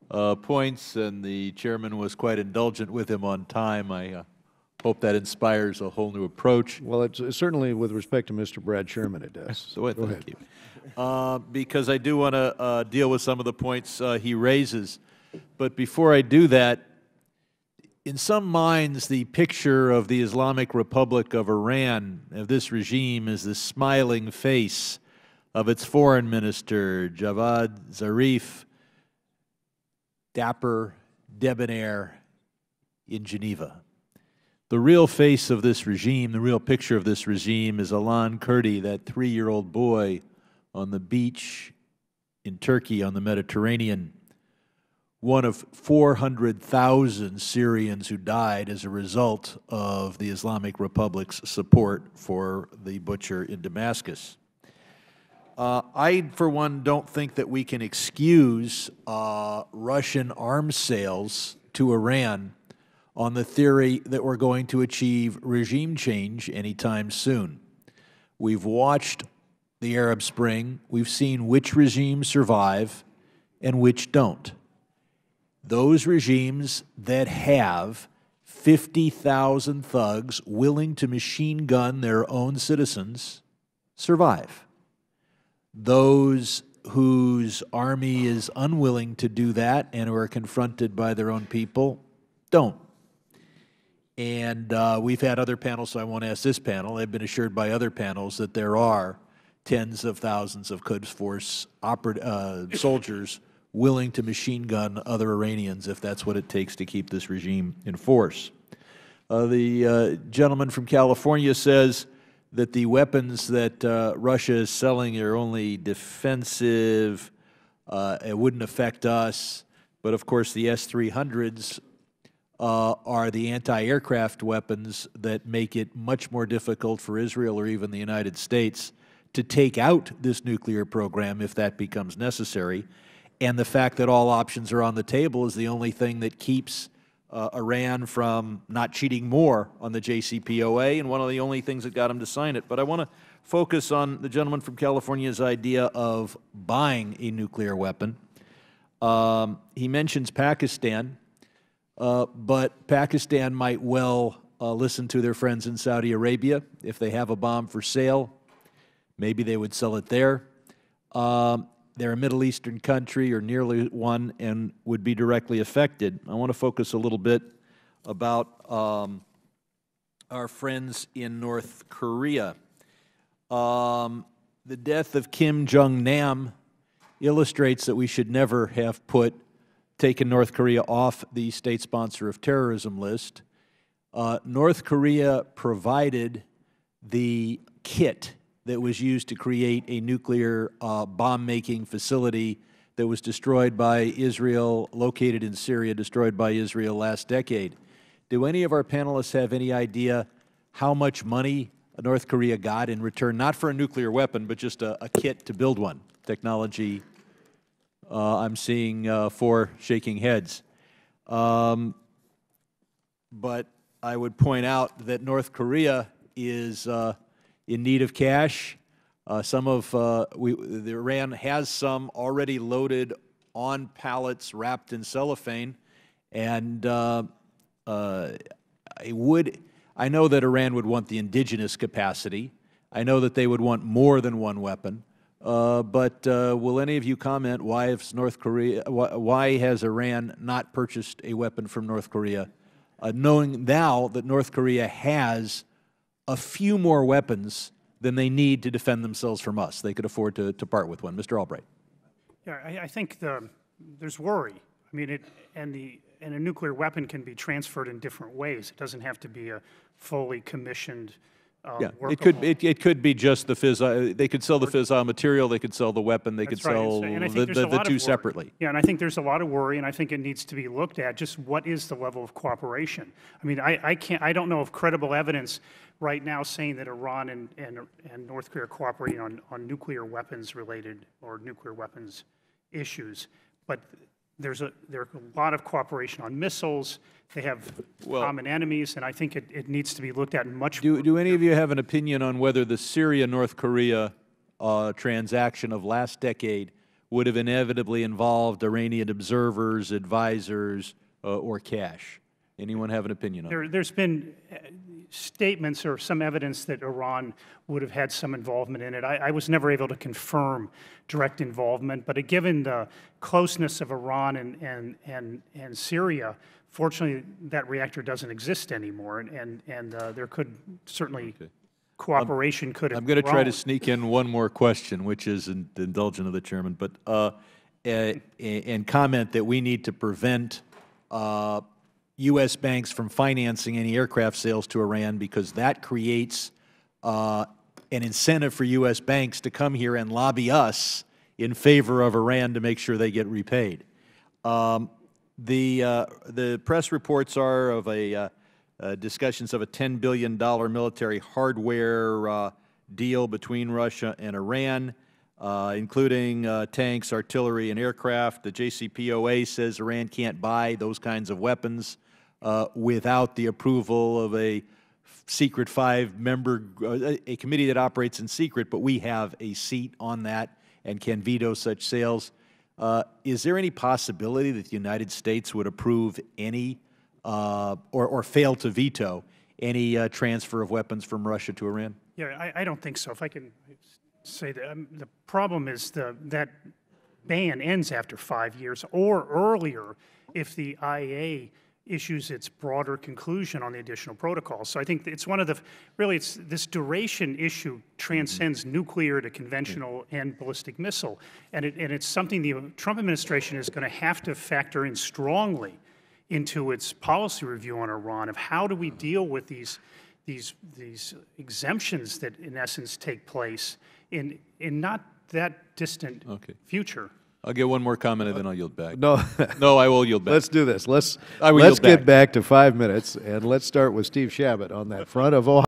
points, and the chairman was quite indulgent with him on time. I hope that inspires a whole new approach. Well, it's certainly with respect to Mr. Brad Sherman, it does. So thank you. Because I do want to deal with some of the points he raises. But before I do that, in some minds, the picture of the Islamic Republic of Iran, of this regime, is the smiling face of its foreign minister, Javad Zarif, dapper, debonair, in Geneva. The real face of this regime, the real picture of this regime, is Alan Kurdi, that 3-year-old boy on the beach in Turkey on the Mediterranean, one of 400,000 Syrians who died as a result of the Islamic Republic's support for the butcher in Damascus. I, for one, don't think that we can excuse Russian arms sales to Iran on the theory that we're going to achieve regime change anytime soon. We've watched the Arab Spring. We've seen which regimes survive and which don't. Those regimes that have 50,000 thugs willing to machine gun their own citizens survive. Those whose army is unwilling to do that and who are confronted by their own people don't. And we've had other panels, so I won't ask this panel. I've been assured by other panels that there are tens of thousands of Quds Force soldiers willing to machine gun other Iranians if that's what it takes to keep this regime in force. The gentleman from California says that the weapons that Russia is selling are only defensive, it wouldn't affect us, but of course the S-300s are the anti-aircraft weapons that make it much more difficult for Israel or even the United States to take out this nuclear program if that becomes necessary. And the fact that all options are on the table is the only thing that keeps Iran from not cheating more on the JCPOA, and one of the only things that got him to sign it. But I want to focus on the gentleman from California's idea of buying a nuclear weapon. He mentions Pakistan, but Pakistan might well listen to their friends in Saudi Arabia. If they have a bomb for sale, maybe they would sell it there. They're a Middle Eastern country, or nearly one, and would be directly affected. I want to focus a little bit about our friends in North Korea. The death of Kim Jong-nam illustrates that we should never have taken North Korea off the state sponsor of terrorism list. North Korea provided the kit that was used to create a nuclear bomb-making facility that was destroyed by Israel, located in Syria, destroyed by Israel last decade. Do any of our panelists have any idea how much money North Korea got in return, not for a nuclear weapon, but just a kit to build one? Technology, I'm seeing 4 shaking heads. But I would point out that North Korea is in need of cash. Iran has some already loaded on pallets wrapped in cellophane, and I know that Iran would want the indigenous capacity. I know that they would want more than one weapon. But will any of you comment why has Iran not purchased a weapon from North Korea, knowing now that North Korea has a few more weapons than they need to defend themselves from us? They could afford to part with one. Mr. Albright. Yeah, I think there's worry. I mean, and a nuclear weapon can be transferred in different ways. It doesn't have to be a fully commissioned. Yeah, it could be just the fissile. They could sell the fissile material. They could sell the weapon. They could sell the two separately. Yeah, and I think there's a lot of worry, and I think it needs to be looked at. Just what is the level of cooperation? I mean, I don't know of credible evidence right now saying that Iran and North Korea are cooperating on nuclear weapons related or nuclear weapons issues, but there's a lot of cooperation on missiles. They have common enemies, and I think it needs to be looked at much more. Do any of you have an opinion on whether the Syria-North Korea transaction of last decade would have inevitably involved Iranian observers, advisors, or cash. Anyone have an opinion on that? There's been statements or some evidence that Iran would have had some involvement in it. I was never able to confirm direct involvement, but given the closeness of Iran and Syria, fortunately that reactor doesn't exist anymore, and there could certainly cooperation could have I'm going to try grown. to sneak in one more question, which is indulgent of the chairman, but and comment that we need to prevent U.S. banks from financing any aircraft sales to Iran, because that creates an incentive for U.S. banks to come here and lobby us in favor of Iran to make sure they get repaid. The press reports are of discussions of a $10 billion military hardware deal between Russia and Iran, including tanks, artillery, and aircraft. The JCPOA says Iran can't buy those kinds of weapons without the approval of a secret five-member, a committee that operates in secret, but we have a seat on that and can veto such sales. Is there any possibility that the United States would approve any or fail to veto any transfer of weapons from Russia to Iran? Yeah, I don't think so. If I can say that, the problem is that ban ends after 5 years or earlier if the IA issues its broader conclusion on the additional protocols. So I think it's one of the, really it's this duration issue transcends nuclear to conventional and ballistic missile. And it's something the Trump administration is going to have to factor in strongly into its policy review on Iran, of how do we deal with these exemptions that in essence take place in not that distant future. I'll get one more comment and then I'll yield back. No, No, I will yield back. let's do this. Let's I will yield get back. back to 5 minutes, and let's start with Steve Shabbat on that front of Ohio.